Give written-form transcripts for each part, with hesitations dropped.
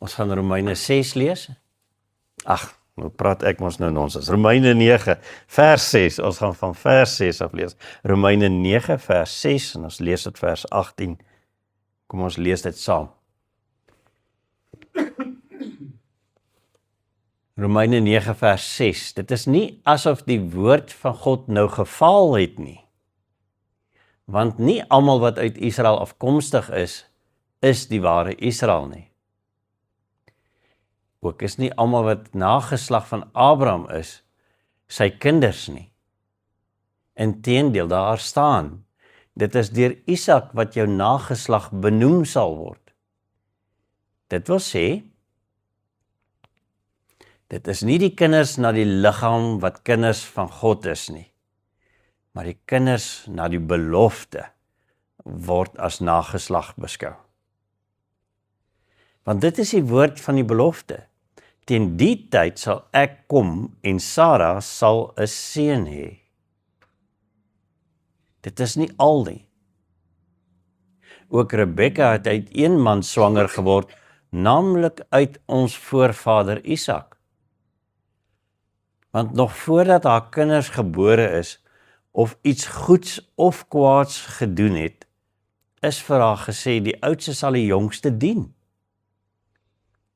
Ons gaan Romeine 6 lees. Ag, nou praat ek mos nou nonsens. Romeine 9, vers 6. Ons gaan van vers 6 af lees. Romeine 9, vers 6 en ons lees dit vers 18. Kom ons lees dit saam. Romeine 9 vers 6. Dit is nie asof die woord van God nou gefaal het nie. Want nie almal wat uit Israel afkomstig is die ware Israel nie. Ook is nie almal wat nageslag van Abraham is, sy kinders nie. Inteendeel, daar staan, dit is deur Isak wat jou nageslag benoem sal word. Dit wil sê, dit is nie die kinders na die liggaam wat kinders van God is nie, maar die kinders na die belofte word as nageslag beskou. Want dit is die woord van die belofte. Teen die tyd sal ek kom en Sara sal 'n seun hê. Dit is nie al nie. Ook Rebekka het uit een man swanger geword, naamlik uit ons voorvader Isak. Want nog voordat haar kinders gebore is, of iets goeds of kwaads gedoen het, is vir haar gesê, die oudste sal die jongste dien.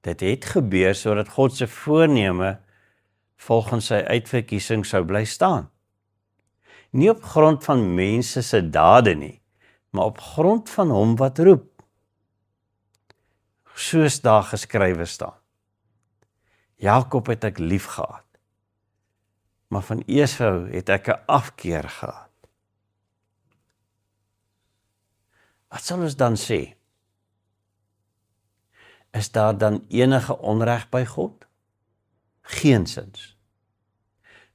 Dit het gebeur sodat God se voorneme volgens sy uitverkiesing sou bly staan. Nie op grond van mense se dade nie, maar op grond van hom wat roep. Soos daar geskrywe staan. Jakob het ek lief gehad, maar van Esau het ek 'n afkeer gehad. Wat sal ons dan sê? Is daar dan enige onreg by God? Geensins.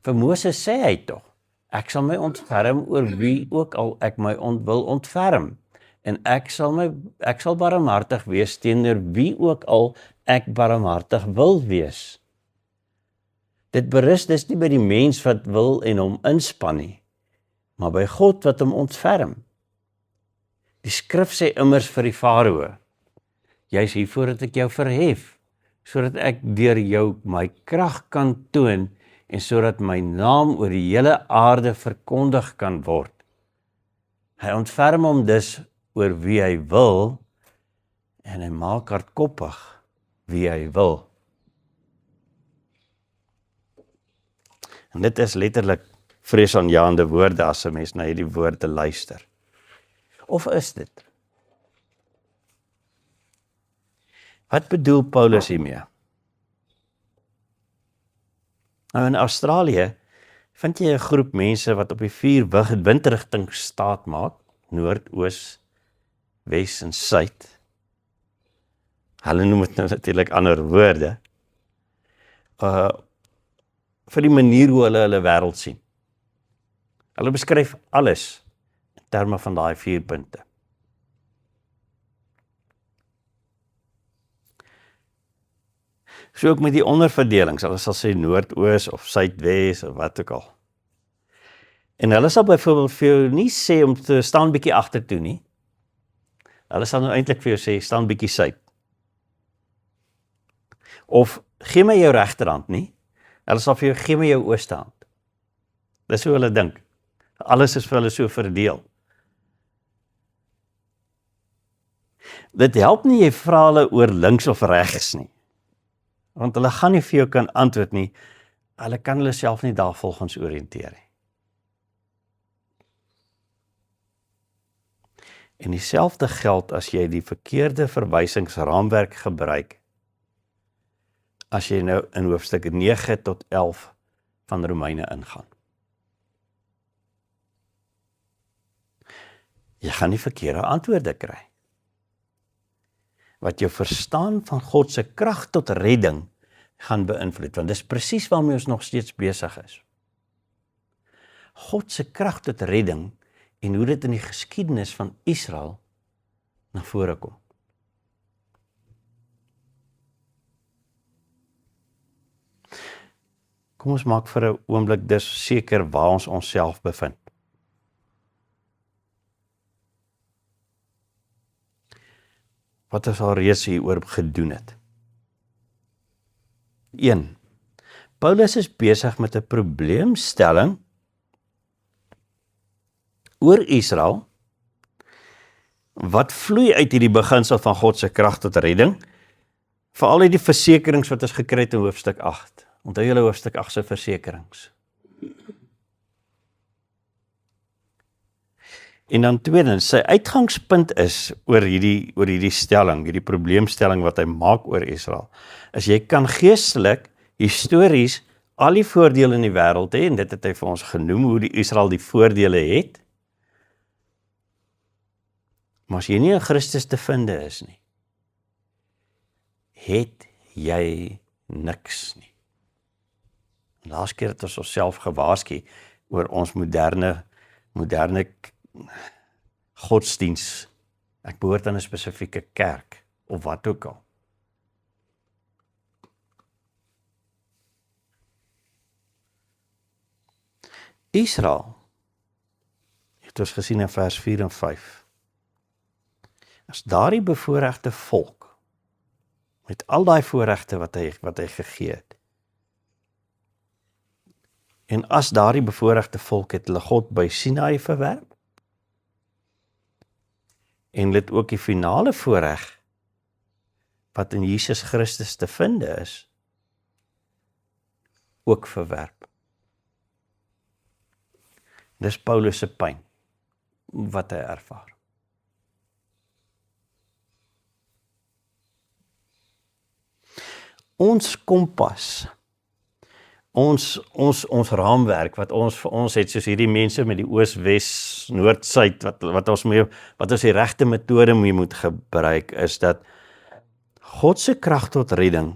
Vir Moses sê hy tog, ek sal my ontferm oor wie ook al ek my wil ontferm, en ek sal barmhartig wees teenoor wie ook al ek barmhartig wil wees. Dit berus dus nie by die mens wat wil en hom inspann nie, maar by God wat hom ontferm. Die skrif sê immers vir die Farao, jy is hiervoor dat ek jou verhef, sodat ek deur jou my krag kan toon en sodat my naam oor die hele aarde verkondig kan word. Hy ontferm hom dus oor wie hy wil en hy maak hardkoppig wie hy wil. En dit is letterlik vreesaanjaende woorde as 'n mens na hierdie woorde luister. Of is dit? Wat bedoel Paulus hiermee? Nou in Australië vind jy 'n groep mense wat op die 4 windrigting staat maak, noord, oos, wes en suid. Hulle noem dit nou natuurlik ander woorde. Vir die manier hoe hulle wêreld sien. Hulle beskryf alles in terme van daai 4 punte. So ook met die onderverdelings, hulle sal sê noordoos of suidwes of wat ook al. En hulle sal byvoorbeeld vir jou nie sê om te staan bietjie agtertoe nie. Hulle sal nou eintlik vir jou sê, staan bietjie suid. Of, gee my jou regterhand nie. Hulle sal vir jou, gee my jou ooste hand. Dis hoe hulle dink. Alles is vir hulle so verdeel. Dit help nie jy vra hulle oor links of regs nie. Want hulle gaan nie vir jou kan antwoord nie. Hulle kan hulle self nie daarvolgens oriënteer nie. En dieselfde geld as jy die verkeerde verwysingsraamwerk gebruik, as jy nou in hoofstuk 9 tot 11 van Romeine ingaan. Jy gaan nie verkeerde antwoorde kry. Wat jou verstaan van God se krag tot redding gaan beïnvloed, want dis presies waarmee ons nog steeds besig is. God se krag tot redding en hoe dit in die geskiedenis van Israel na vore kom. Kom ons maak vir 'n oomblik dus seker waar ons onsself bevind. Wat ons al reeds hieroor gedoen het. 1. Paulus is besig met 'n probleemstelling oor Israel, wat vloei uit hierdie beginsel van God se krag tot redding, veral uit die versekerings wat ons gekry het in hoofstuk 8. Onthou julle hoofstuk 8 se versekerings. En dan tweedens, sy uitgangspunt is oor hierdie stelling, hierdie probleemstelling wat hy maak oor Israel, is jy kan geestelik, histories, al die voordele in die wêreld hê, en dit het hy vir ons genoem, hoe die Israel die voordele het, maar as jy nie in Christus te vinde is nie, het jy niks nie. Laas keer het ons onsself gewaarsku oor ons moderne godsdiens. Ek behoort aan 'n spesifieke kerk, of wat ook al. Israel, het ons gesien in vers 4 en 5, as daardie bevoorregte volk, met al daai voorregte wat hy gegee het, en as daardie bevoorregte volk het hulle God by Sinaï verwerp, en hulle het ook die finale voorreg, wat in Jesus Christus te vinde is, ook verwerp. Dis Paulus se pyn, wat hy ervaar. Ons kompas, ons raamwerk, wat ons vir ons het, soos hierdie mense met die oos, wes, noord, suid, wat ons die regte metode mee moet gebruik, is dat God se krag tot redding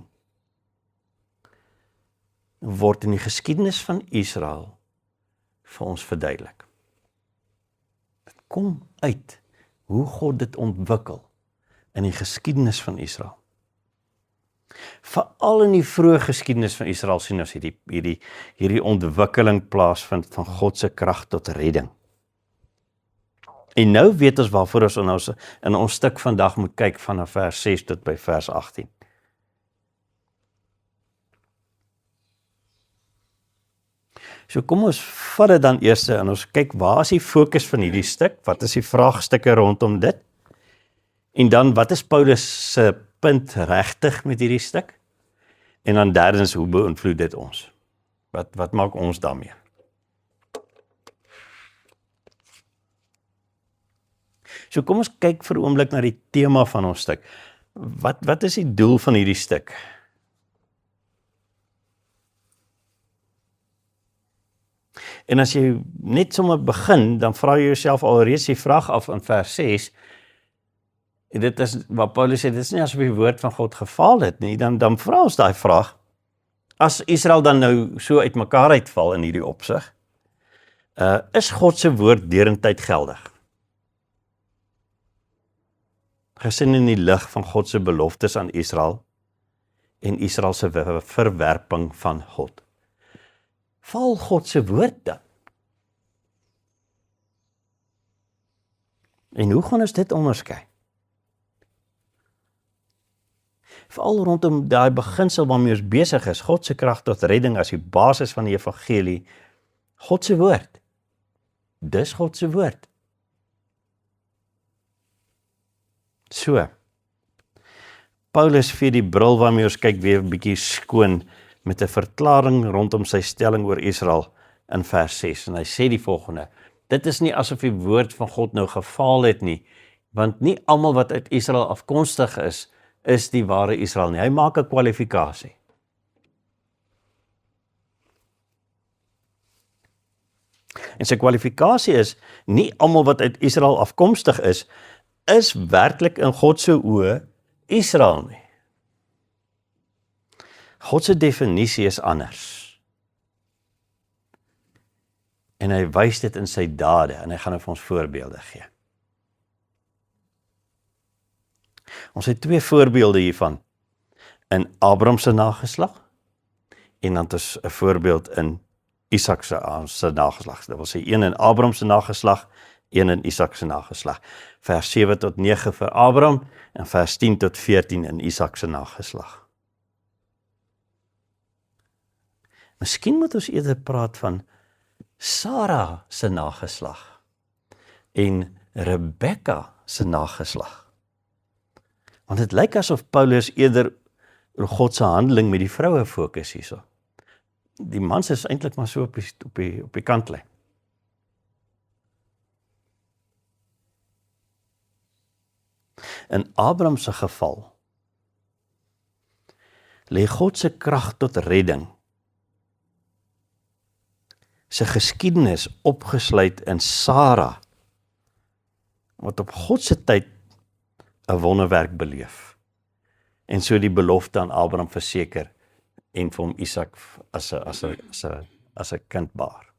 word in die geskiedenis van Israel vir ons verduidelik. Dit kom uit hoe God dit ontwikkel in die geskiedenis van Israel. Veral in die vroeë geskiedenis van Israel sien ons hierdie ontwikkeling plaasvind van God se krag tot redding. En nou weet ons waarvoor ons in ons stuk vandag moet kyk vanaf vers 6 tot by vers 18. So kom ons vat dit dan eers en ons kyk, waar is die fokus van hierdie stuk? Wat is die vraagstukke rondom dit? En dan, wat is Paulus se punt regtig met hierdie stuk? En dan derdens, hoe beïnvloed dit ons? Wat maak ons daarmee? So kom ons kyk vir 'n oomblik na die tema van ons stuk. Wat is die doel van hierdie stuk? En as jy net sommer begin, dan vra jy jouself alreeds die vraag af in vers 6, en dit is wat Paulus sê, dit is nie asof die woord van God gefaal het nie, dan vra ons daai vraag, as Israel dan nou so uit mekaar uitval in hierdie opsig, is God se woord derentyd geldig? Gesien in die lig van God se beloftes aan Israel, en Israel se verwerping van God. Val God se woord dan? En hoe gaan ons dit onderskei? Veral rondom daai beginsel waarmee ons besig is, God se krag tot redding as die basis van die evangelie, God se woord. Dis God se woord. So, Paulus vee die bril waarmee ons kyk weer 'n bietjie skoon met 'n verklaring rondom sy stelling oor Israel in vers 6. En hy sê die volgende: dit is nie asof die woord van God nou gefaal het nie, want nie almal wat uit Israel afkomstig is die ware Israel nie. Hy maak 'n kwalifikasie. En sy kwalifikasie is, nie almal wat uit Israel afkomstig is werklik in God se oë Israel nie. God se definisie is anders. En hy wys dit in sy dade, en hy gaan vir ons voorbeelde gee. Ons het 2 voorbeelde hiervan, in Abraham se nageslag, en dan is 'n voorbeeld in Isak se nageslag. Dit wil sê, een in Abraham se nageslag, een in Isak se nageslag. Vers 7 tot 9 vir Abraham, en vers 10 tot 14 in Isak se nageslag. Miskien moet ons eerder praat van Sara se nageslag en Rebekka se nageslag. Want dit lyk asof Paulus eerder oor God se handeling met die vroue fokus hierso. Die mans is eintlik maar so op die kantlyn. In Abraham se geval lê God se krag tot redding, sy geskiedenis opgesluit in Sara, wat op God se tyd 'n wonderwerk beleef, en so die belofte aan Abraham verseker, en vir hom Isak as 'n kind baar.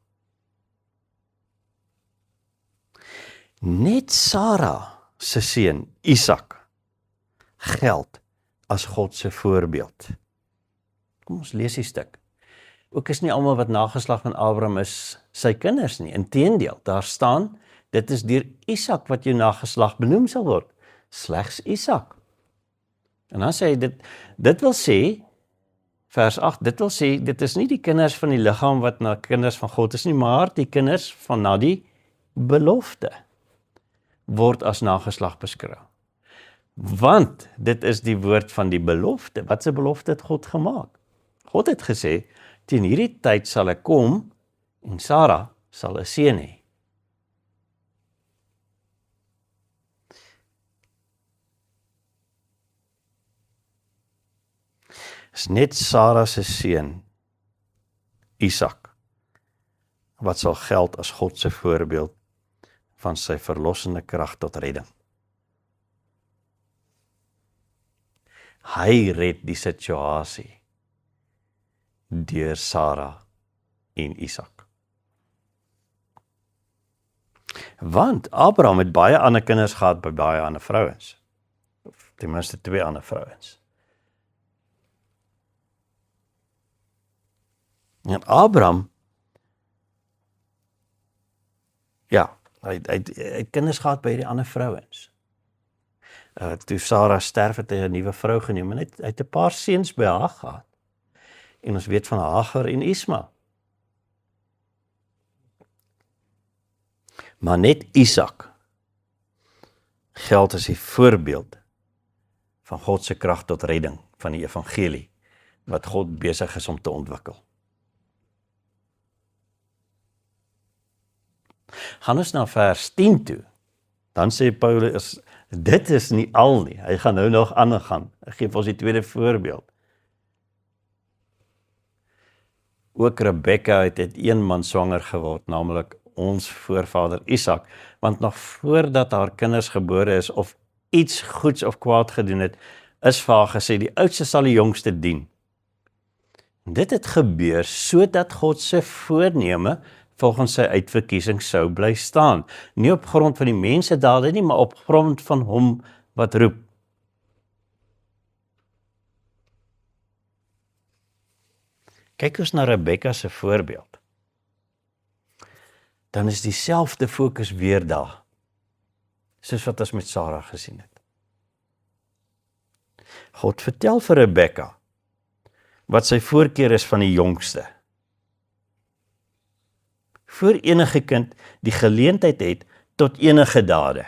Net Sara se seun Isak geld as God se voorbeeld. Kom ons lees die stuk. Ook is nie almal wat nageslag van Abraham is sy kinders nie. Inteendeel, daar staan, dit is deur Isak wat jou nageslag benoem sal word. Slegs Isak. En dan sê hy dit wil sê, vers 8, dit wil sê, dit is nie die kinders van die liggaam wat na kinders van God is nie, maar die kinders van na die belofte word as nageslag beskou. Want dit is die woord van die belofte. Wat 'n belofte het God gemaak? God het gesê, teen hierdie tyd sal ek kom en Sara sal 'n seun hê. Is net Sara se seun Isak wat sal geld as God se voorbeeld van sy verlossende krag tot redding. Hy red die situasie deur Sara en Isak. Want Abraham het baie ander kinders gehad by baie ander vrouens. Of ten minste 2 ander vrouens. En Abraham, ja, hy het kinders gehad by die ander vrouens. Toe Sara sterf het hy 'n nuwe vrou geneem en hy het 'n paar seuns by haar gehad. En ons weet van Hagar en Ismael. Maar net Isak geld as die voorbeeld van God se krag tot redding van die evangelie wat God besig is om te ontwikkel. Gaan ons na vers 10 toe. Dan sê Paulus, dit is nie al nie. Hy gaan nou nog aangaan. Hy gee ons die tweede voorbeeld. Ook Rebekka het uit een man swanger geword, naamlik ons voorvader Isak, want nog voordat haar kinders gebore is of iets goeds of kwaad gedoen het, is vir haar gesê, die oudste sal die jongste dien. Dit het gebeur sodat God se voorneme volgens sy uitverkiesing sou bly staan. Nie op grond van die mense dade nie, maar op grond van hom wat roep. Kyk ons na Rebekka se voorbeeld. Dan is dieselfde fokus weer daar, soos wat ons met Sara gesien het. God vertel vir Rebekka wat sy voorkeur is van die jongste. Voor enige kind die geleentheid het tot enige dade.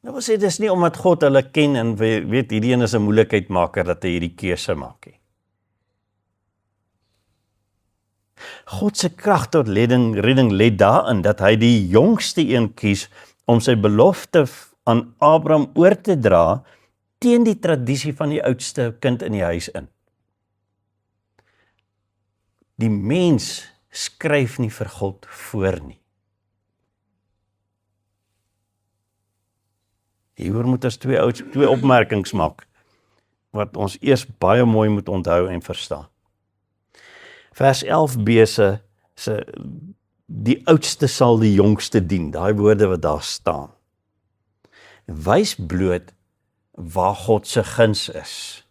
Nou wil sê, dis nie omdat God hulle ken en weet hierdie een is 'n moeilikheidmaker dat hy hierdie keuse maak nie. God se krag tot redding lê daarin dat hy die jongste een kies om sy belofte aan Abraham oor te dra teen die tradisie van die oudste kind in die huis in. Die mens skryf nie vir God voor nie. Hieroor moet ons twee opmerkings maak, wat ons eers baie mooi moet onthou en verstaan. Vers 11b se die oudste sal die jongste dien, daai woorde wat daar staan. Wys bloot waar God se guns is.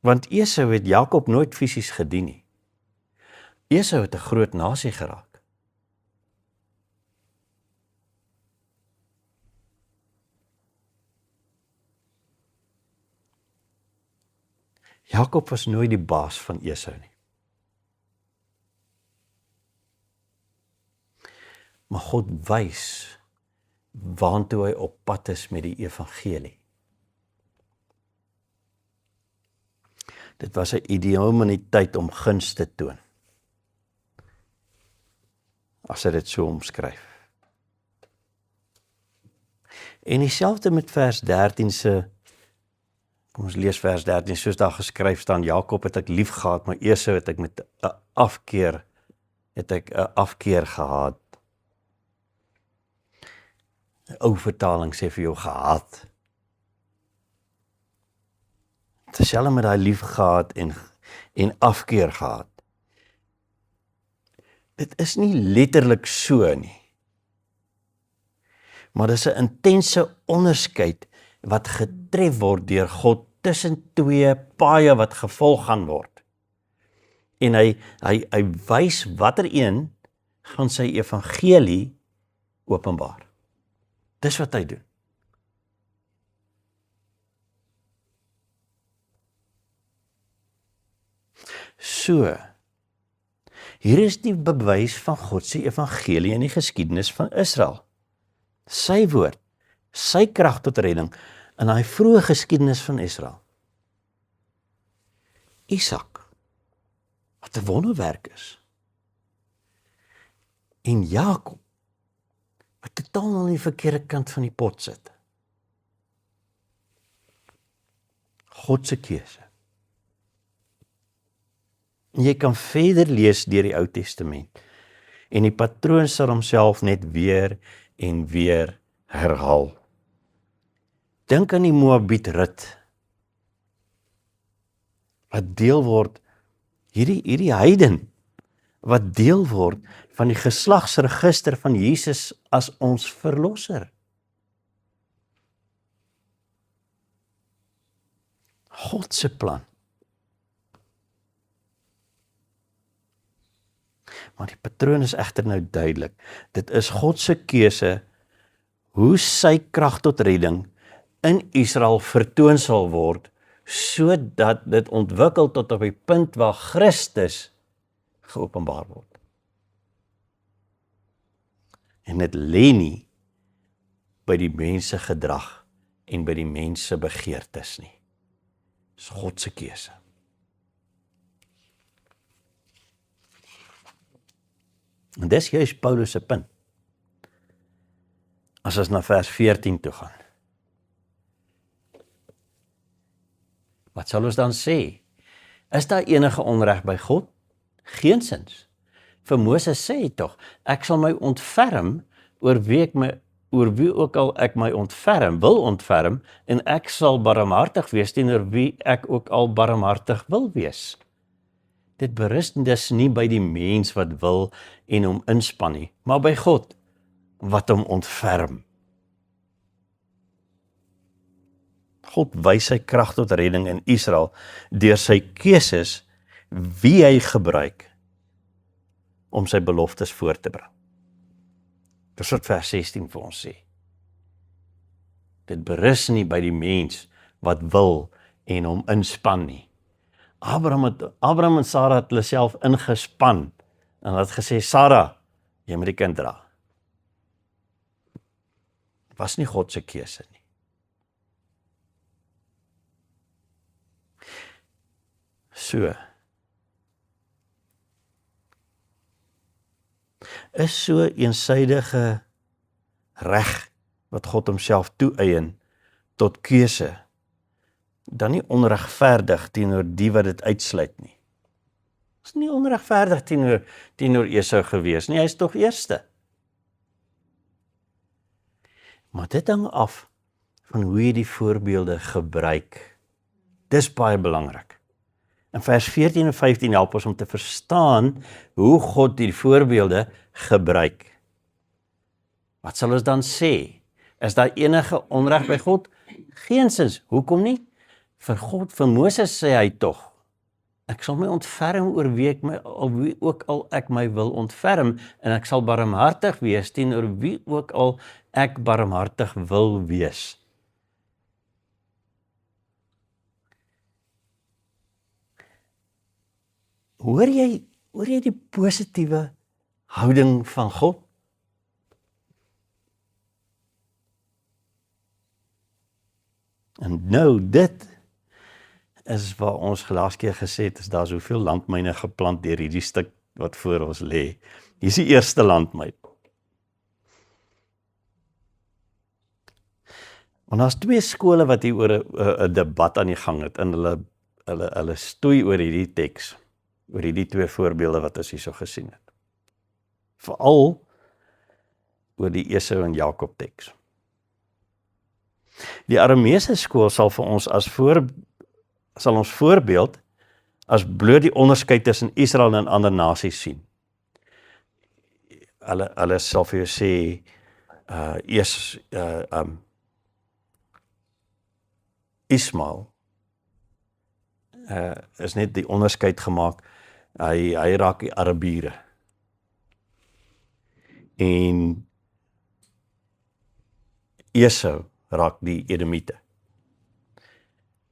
Want Esau het Jakob nooit fisies gedien nie. Esau het 'n groot nasie geraak. Jakob was nooit die baas van Esau nie. Maar God wys waantoe hy op pad is met die evangelie. Dit was 'n ideale manier om guns te toon, as hy dit so omskryf. En dieselfde met vers 13 se, kom ons lees vers 13, soos daar geskryf staan, Jakob het ek lief gehad, maar Esau het ek met 'n afkeer gehad. 'n Ou vertaling sê vir jou gehaat. Terselfde met daai lief gehad en afkeer gehad. Dit is nie letterlik so nie. Maar dis 'n intense onderskeid wat getref word deur God tussen twee paaie wat gevolg gaan word. En hy wys watter een gaan sy evangelie openbaar. Dis wat hy doen. So, hier is die bewys van God se evangelie in die geskiedenis van Israel. Sy woord, sy krag tot redding in daai vroeë geskiedenis van Israel. Isak, wat 'n wonderwerk is. En Jakob, wat totaal aan die verkeerde kant van die pot sit. God se keuse. Jy kan verder lees deur die Ou Testament en die patroon sal homself net weer en weer herhaal. Dink aan die Moabiet rit, wat deel word, hierdie heiden, wat deel word van die geslagsregister van Jesus as ons verlosser. God se plan. Maar die patroon is egter nou duidelik. Dit is God se keuse hoe sy krag tot redding in Israel vertoon sal word, sodat dit ontwikkel tot op die punt waar Christus geopenbaar word. En dit lê nie by die mense gedrag en by die mense begeertes nie. Dis God se keuse. En dis juist Paulus se punt. As ons na vers 14 toe gaan. Wat sal ons dan sê? Is daar enige onreg by God? Geensins. Vir Moses sê hy tog, ek sal my ontferm oor wie ook al ek my wil ontferm, en ek sal barmhartig wees teenoor wie ek ook al barmhartig wil wees. Dit berus dus nie by die mens wat wil en hom inspann nie, maar by God wat hom ontferm. God wys sy krag tot redding in Israel deur sy keuses wie hy gebruik om sy beloftes voor te bring. Dis wat vers 16 vir ons sê. Dit berus nie by die mens wat wil en hom inspann nie. Abraham en Sarah het hulle self ingespan en het gesê, Sarah, jy moet die kind dra. Dit was nie God se keuse nie. So, is so eensydige reg wat God homself toeëien tot keuse, dan nie onregverdig teenoor die wat dit uitsluit nie. Is nie onregverdig teenoor Esau gewees nie, hy is tog eerste. Maar dit hang af van hoe jy die voorbeelde gebruik. Dis baie belangrik. In vers 14 en 15 help ons om te verstaan hoe God die voorbeelde gebruik. Wat sal ons dan sê? Is daar enige onreg by God? Geensins. Hoekom nie? Vir Moses sê hy tog, ek sal my ontferm oor wie ook al ek my wil ontferm, en ek sal barmhartig wees teenoor wie ook al ek barmhartig wil wees. Hoor jy die positiewe houding van God? En nou, dit is waar ons laas keer gesê het, is daar soveel landmyne geplant deur hierdie stuk wat voor ons lê. Hier is die eerste landmyn. Want daar's twee skole wat hier oor 'n debat aan die gang het, en hulle stoei oor hierdie teks, oor hierdie twee voorbeelde wat ons hierso gesien het. Veral oor die Esau en Jakob teks. Die Arameese skool sal vir ons sal ons voorbeeld as bloot die onderskeid tussen Israel en ander nasies sien. Hulle sal vir jou sê, Ismael is net die onderskeid gemaak, hy raak die Arabiere. En Esau raak die Edomite.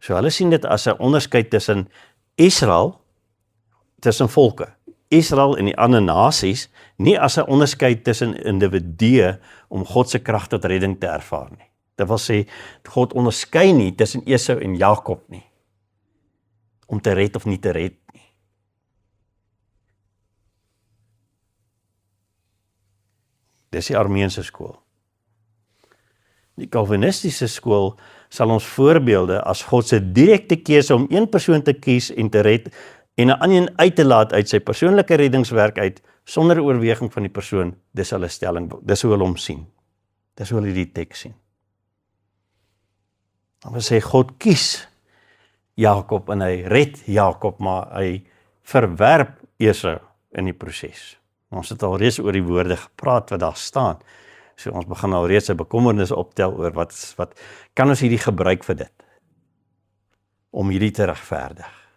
So hulle sien dit as 'n onderskeid tussen Israel, tussen volke, Israel en die ander nasies, nie as 'n onderskeid tussen individue om God se krag tot redding te ervaar nie. Dit wil sê, God onderskei nie tussen Esau en Jakob nie, om te red of nie te red nie. Dis die Armeense skool. Die Calvinistiese skool sal ons voorbeelde as God se direkte keuse om een persoon te kies en te red en 'n ander uit te laat uit sy persoonlike reddingswerk uit sonder oorweging van die persoon, dis hulle stelling, dis hoe hulle hom sien. Dis hoe hulle die teks sien. Dan sê God kies Jakob en hy red Jakob, maar hy verwerp Esau in die proses. Ons het al reeds oor die woorde gepraat wat daar staan. So ons begin al reeds 'n bekommernis optel oor wat kan ons hierdie gebruik vir dit? Om hierdie te regverdig.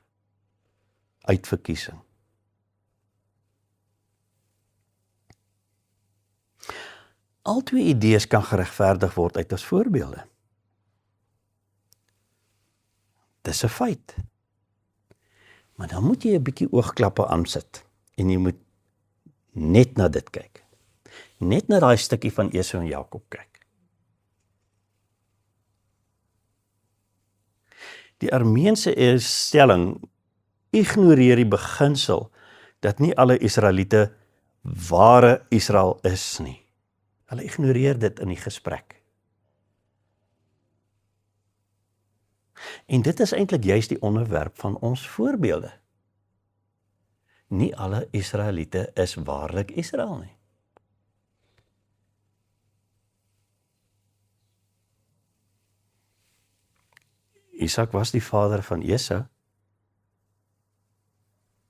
Uitverkiesing. Al twee idees kan geregverdig word uit as voorbeelde. Dis 'n feit. Maar dan moet jy 'n bietjie oogklappe aansit en jy moet net na dit kyk. Net na daai stukkie van Esau en Jakob kyk. Die Armeense stelling ignoreer die beginsel dat nie alle Israeliete ware Israel is nie. Hulle ignoreer dit in die gesprek. En dit is eintlik juist die onderwerp van ons voorbeelde. Nie alle Israeliete is waarlik Israel nie. Isak was die vader van Esau,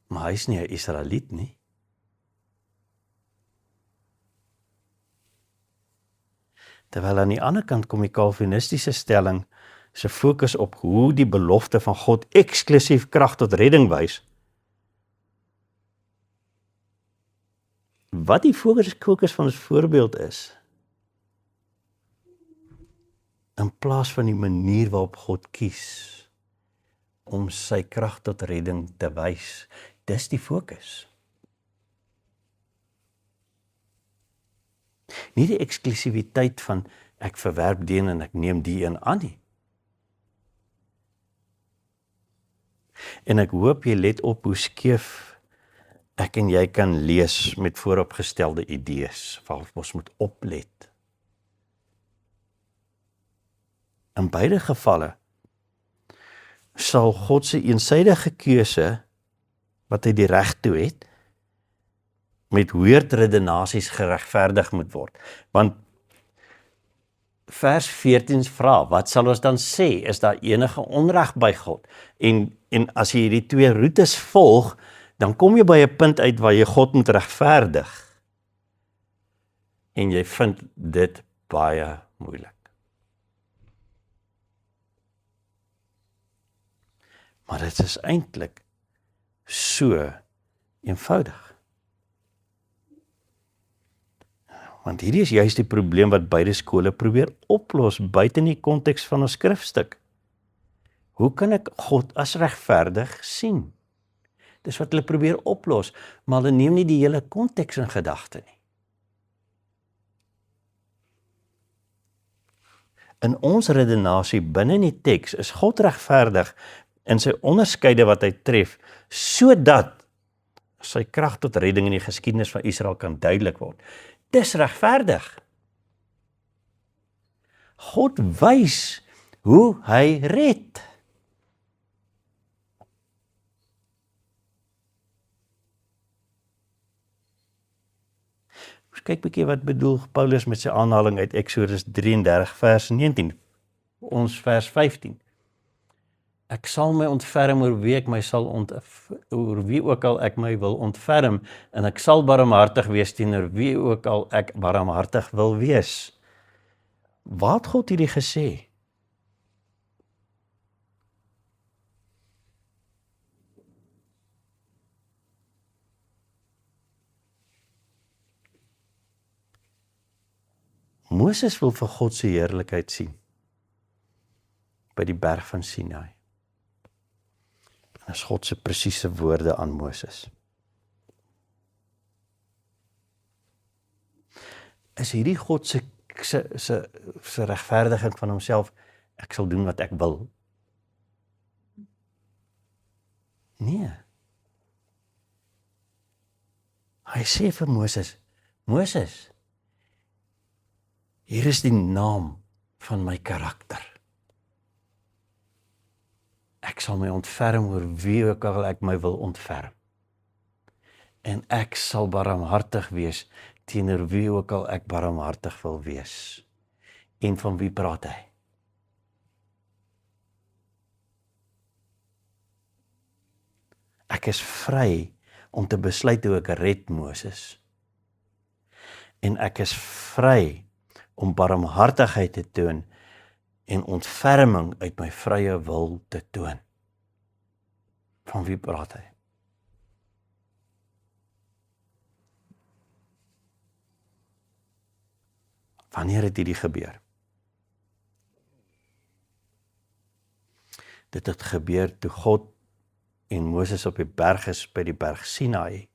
maar hy is nie 'n Israeliet nie. Terwyl aan die ander kant kom die Calvinistiese stelling se fokus op hoe die belofte van God eksklusief krag tot redding wys. Wat die fokus van ons voorbeeld is, in plaas van die manier waarop God kies om sy krag tot redding te wys, dis die fokus. Nie die eksklusiwiteit van ek verwerp die een en ek neem die een aan nie. En ek hoop jy let op hoe skeef ek en jy kan lees met vooropgestelde idees, waarop ons moet oplet. In beide gevalle sal God se eensydige keuse, wat hy die reg toe het, met weird redenasies geregverdig moet word. Want vers 14 vra, wat sal ons dan sê? Is daar enige onreg by God? En as jy hierdie twee roetes volg, dan kom jy by 'n punt uit waar jy God moet regverdig. En jy vind dit baie moeilik. Maar dit is eintlik so eenvoudig. Want hierdie is juist die probleem wat beide skole probeer oplos buite in die konteks van 'n skrifstuk. Hoe kan ek God as regverdig sien? Dis wat hulle probeer oplos, maar hulle neem nie die hele konteks in gedagte nie. In ons redenasie binne in die teks is God regverdig in sy onderskeide wat hy tref, sodat sy krag tot redding in die geskiedenis van Israel kan duidelik word. Dis regverdig. God wys hoe hy red. Ons kyk 'n bietjie wat bedoel Paulus met sy aanhaling uit Eksodus 33 vers 19. Ons vers 15. Ek sal my ontferm oor wie ek my sal oor wie ook al ek my wil ontferm, en ek sal barmhartig wees teenoor wie ook al ek barmhartig wil wees. Wat het God hierdie gesê? Moses wil vir God se heerlikheid sien by die berg van Sinai. En is God se presiese woorde aan Moses. Is hierdie God se regverdiging van homself, ek sal doen wat ek wil? Nee. Hy sê vir Moses, Moses, hier is die naam van my karakter. Ek sal my ontferm oor wie ook al ek my wil ontferm. En ek sal barmhartig wees teenoor wie ook al ek barmhartig wil wees. En van wie praat hy? Ek is vry om te besluit hoe ek red Moses. En ek is vry om barmhartigheid te toon en ontferming uit my vrye wil te toon. Van wie praat hy? Wanneer het hierdie gebeur? Dit het gebeur toe God en Moses op die berg is by die berg Sinai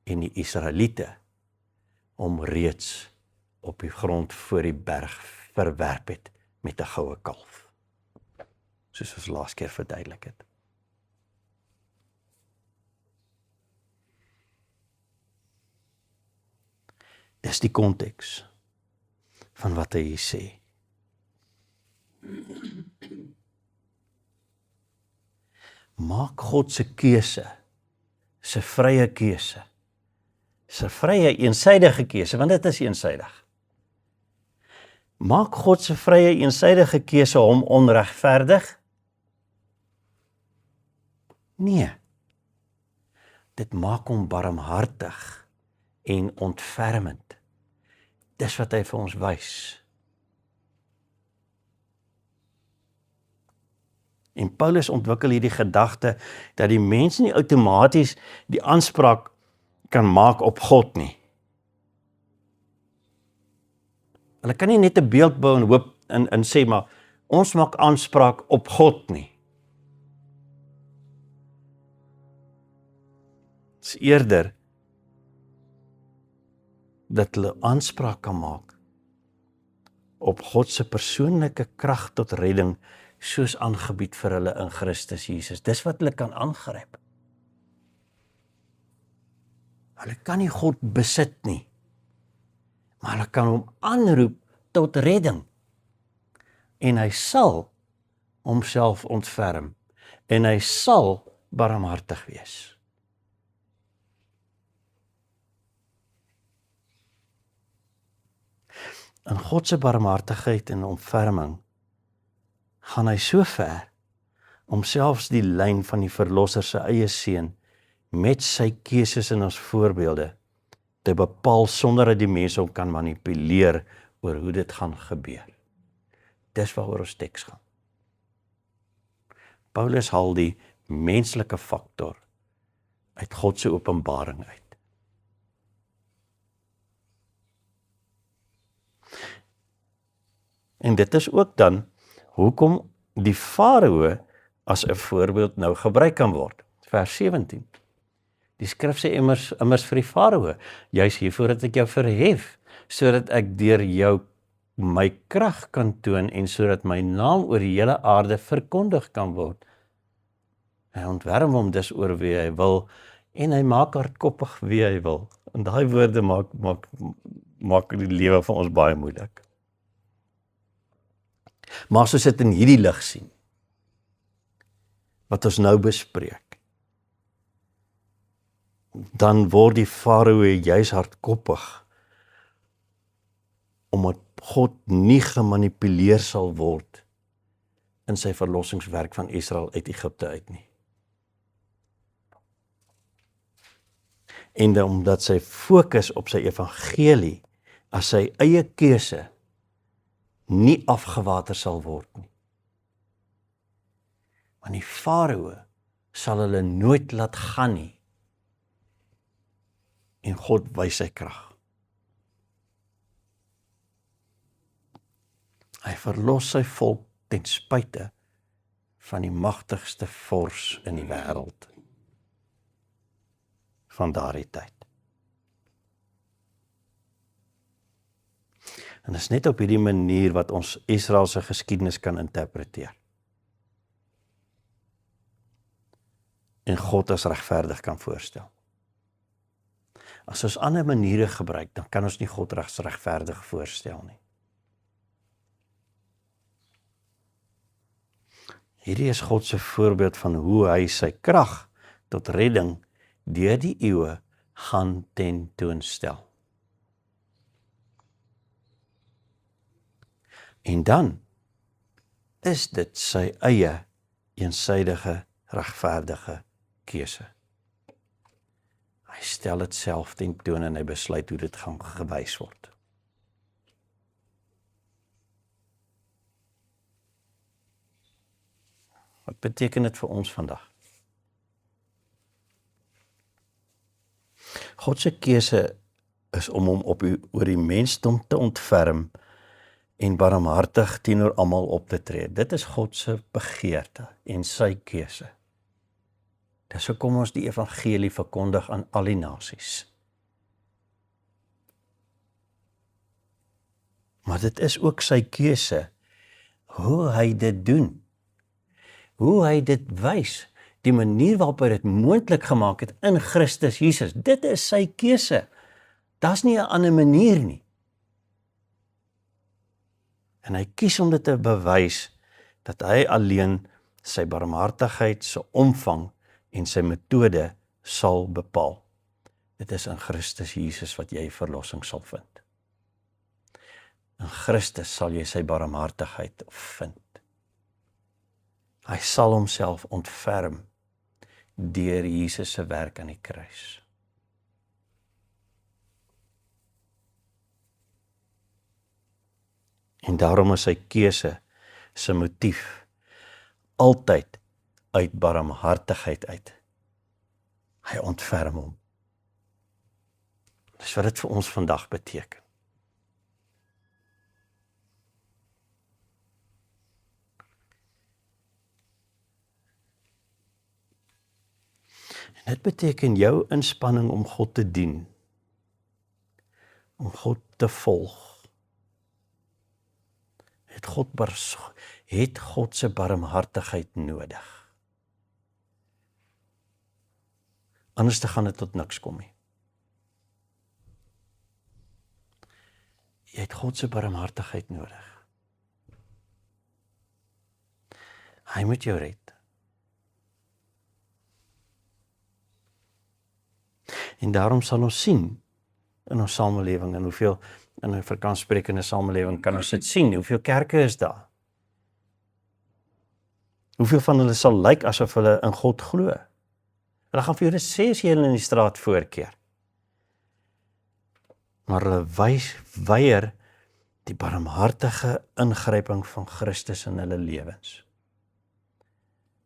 en die Israeliete hom reeds op die grond voor die berg verwerp het met 'n goue kalf. Soos ons laas keer verduidelik het. Dis die konteks van wat hy hier sê. Maak God se keuse, se vrye keuse, se vrye eensydige keuse, want dit is eensydig. Maak God se vrye eensydige keuse hom onregverdig? Nee. Dit maak hom barmhartig en ontfermend. Dis wat hy vir ons wys. En Paulus ontwikkel hierdie gedagte dat die mens nie outomaties die aanspraak kan maak op God nie. Hulle kan nie net 'n beeld bou en hoop en sê maar ons maak aanspraak op God nie. Dit is eerder dat hulle aanspraak kan maak op God se persoonlike krag tot redding soos aangebied vir hulle in Christus Jesus. Dis wat hulle kan aangryp. Hulle kan nie God besit nie, maar hulle kan hom aanroep tot redding. En hy sal homself ontferm en hy sal barmhartig wees. In God se barmhartigheid en ontferming gaan hy so ver om selfs die lyn van die verlosser se eie seun met sy keuses en ons voorbeelde te bepaal sonder dat die mense hom kan manipuleer oor hoe dit gaan gebeur. Dis waaroor ons teks gaan. Paulus haal die menslike faktor uit God se openbaring uit. En dit is ook dan hoekom die Farao as 'n voorbeeld nou gebruik kan word. Vers 17. Die skrif sê immers vir die farao, juis hiervoor dat ek jou verhef, sodat ek deur jou my krag kan toon en sodat my naam oor die hele aarde verkondig kan word. Hy ontferm hom dus oor wie hy wil en hy maak hardkoppig wie hy wil. En daai woorde maak die lewe vir ons baie moeilik. Maar as ons dit in hierdie lig sien, wat ons nou bespreek, dan word die farao juis hardkoppig, omdat God nie gemanipuleer sal word in sy verlossingswerk van Israel uit Egipte uit nie. En omdat sy fokus op sy evangelie as sy eie keuse nie afgewater sal word nie. Want die farao sal hulle nooit laat gaan nie. En God wys sy krag. Hy verlos sy volk ten spyte van die magtigste vors in die wêreld van daardie tyd. En dit is net op hierdie manier wat ons Israel se geskiedenis kan interpreteer. En God as regverdig kan voorstel. As ons ander maniere gebruik, dan kan ons nie God as regverdig voorstel nie. Hierdie is God se voorbeeld van hoe hy sy krag tot redding deur die eeue gaan tentoonstel. En dan is dit sy eie eensydige regverdige keuse. Hy stel dit self tentoon en hy besluit hoe dit gaan gewys word. Wat beteken dit vir ons vandag? God se keuse is om hom oor die mensdom te ontferm en barmhartig teenoor almal op te tree. Dit is God se begeerte en sy keuse. Dis hoekom ons die evangelie verkondig aan al die nasies. Maar dit is ook sy keuse hoe hy dit doen. Hoe hy dit wys, die manier waarop hy dit moontlik gemaak het in Christus Jesus. Dit is sy keuse. Daar's nie 'n ander manier nie. En hy kies om dit te bewys dat hy alleen sy barmhartigheid, sy omvang en sy metode sal bepaal. Dit is in Christus Jesus wat jy verlossing sal vind. In Christus sal jy sy barmhartigheid vind. Hy sal homself ontferm deur Jesus se werk aan die kruis. En daarom is sy keuse, sy motief, altyd uit barmhartigheid uit. Hy ontferm hom. Dis wat dit vir ons vandag beteken. En dit beteken jou inspanning om God te dien, om God te volg. Het God se barmhartigheid nodig. Anders te gaan dit tot niks kom nie. Jy het God se barmhartigheid nodig. Hy moet jou red. En daarom sal ons sien in ons samelewing en hoeveel in 'n Afrikaanssprekende samelewing kan ons dit sien, hoeveel kerke is daar? Hoeveel van hulle sal lyk asof hulle in God glo? Hulle gaan vir jou sê as jy hulle in die straat voorkeer. Maar hulle weier die barmhartige ingryping van Christus in hulle lewens.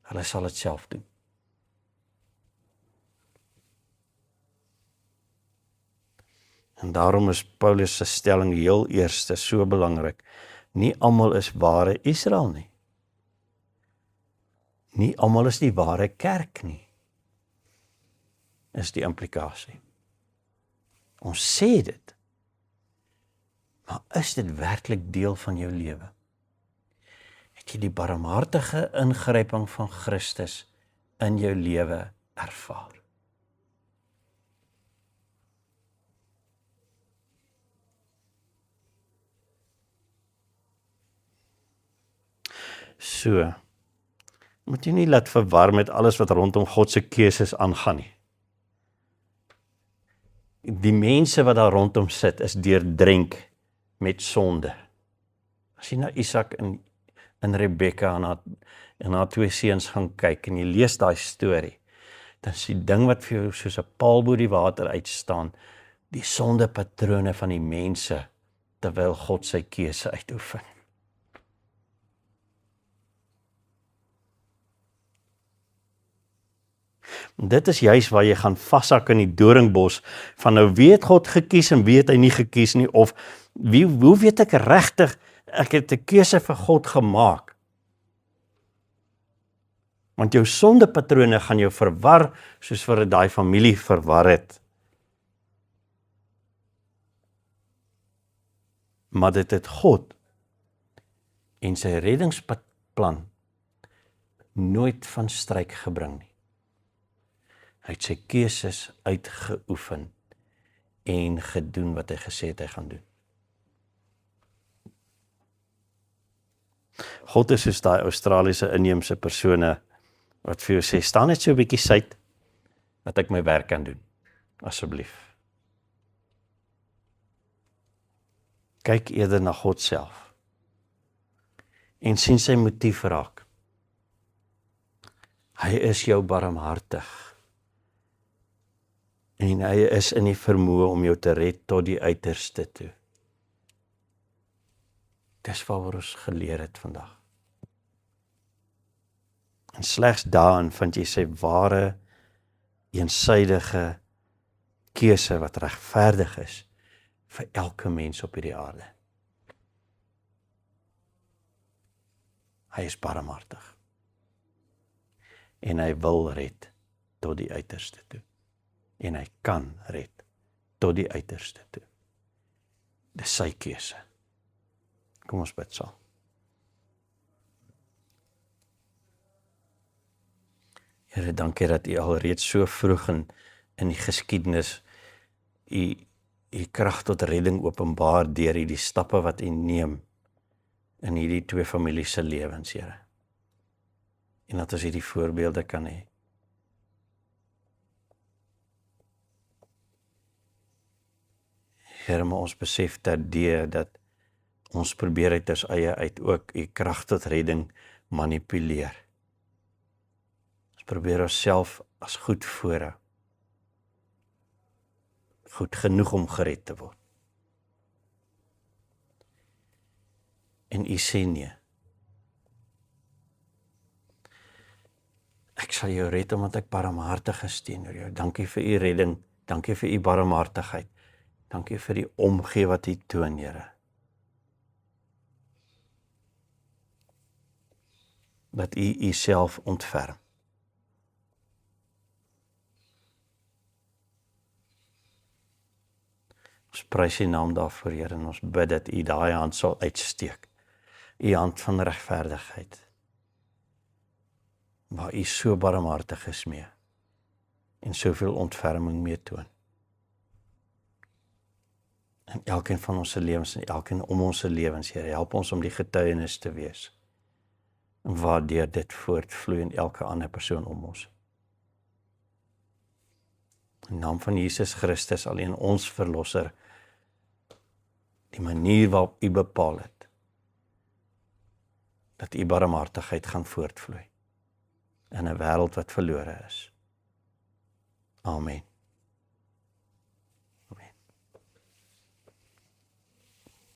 Hulle sal dit self doen. En daarom is Paulus se stelling heel eerste so belangrik. Nie almal is ware Israel nie. Nie almal is die ware kerk nie. is die implikasie. Ons sê dit, maar is dit werklik deel van jou lewe? Het jy die barmhartige ingryping van Christus in jou lewe ervaar? So, moet jy nie laat verwar met alles wat rondom God se keuses aangaan nie. Die mense wat daar rondom sit, is deurdrenk met sonde. As jy na Isak en Rebekka en haar 2 seuns gaan kyk, en jy lees daai storie, dan is die ding wat vir jou soos 'n paal bo die water uitstaan, die sondepatrone van die mense, terwyl God sy keuse uitoefen. Dit is juis waar jy gaan vashak in die doringbos van nou wie het God gekies en wie het hy nie gekies nie, of hoe weet ek regtig ek het 'n keuse vir God gemaak? Want jou sondepatrone gaan jou verwar soos wat daai familie verwar het. Maar dit het God en sy reddingsplan nooit van stryk gebring nie. Hy het sy keuses uitgeoefen en gedoen wat hy gesê het hy gaan doen. God is soos daai Australiese inheemse persone wat vir jou sê, staan net so 'n bietjie suid, dat ek my werk kan doen, asseblief. Kyk eerder na God self en sien sy motief raak. Hy is jou barmhartig. En hy is in die vermoë om jou te red tot die uiterste toe. Dis waaroor ons geleer het vandag. En slegs daarin vind jy sy ware, eensydige keuse wat regverdig is vir elke mens op hierdie aarde. Hy is barmhartig. En hy wil red tot die uiterste toe. En hy kan red tot die uiterste toe. Dis sy keuse. Kom ons bid saam. Here, dankie dat U alreeds so vroeg in die geskiedenis U krag tot redding openbaar deur hierdie stappe wat U neem in hierdie 2 families se lewens, Here. En dat ons hierdie voorbeelde kan hê. Here, maar ons besef terdee dat ons probeer uit ons eie uit ook U krag tot redding manipuleer. Ons probeer onsself as goed voorhou. Goed genoeg om gered te word. En U sê nee. Ek sal jou red omdat ek barmhartig is teenoor jou. Dankie vir U redding, dankie vir U barmhartigheid. Dankie vir die omgee wat U toon, Here. Dat U Uself ontferm. Ons prys U naam daarvoor, Here, en ons bid dat U daai hand sal uitsteek. U hand van regverdigheid. Waar U so barmhartig is mee en soveel ontferming mee toon. In elkeen van ons se lewens en elkeen om ons se lewens, Here, help ons om die getuienis te wees. En waardeur dit voortvloei in elke ander persoon om ons. In naam van Jesus Christus, alleen ons verlosser, die manier waarop U bepaal het, dat U barmhartigheid gaan voortvloei in 'n wêreld wat verlore is. Amen.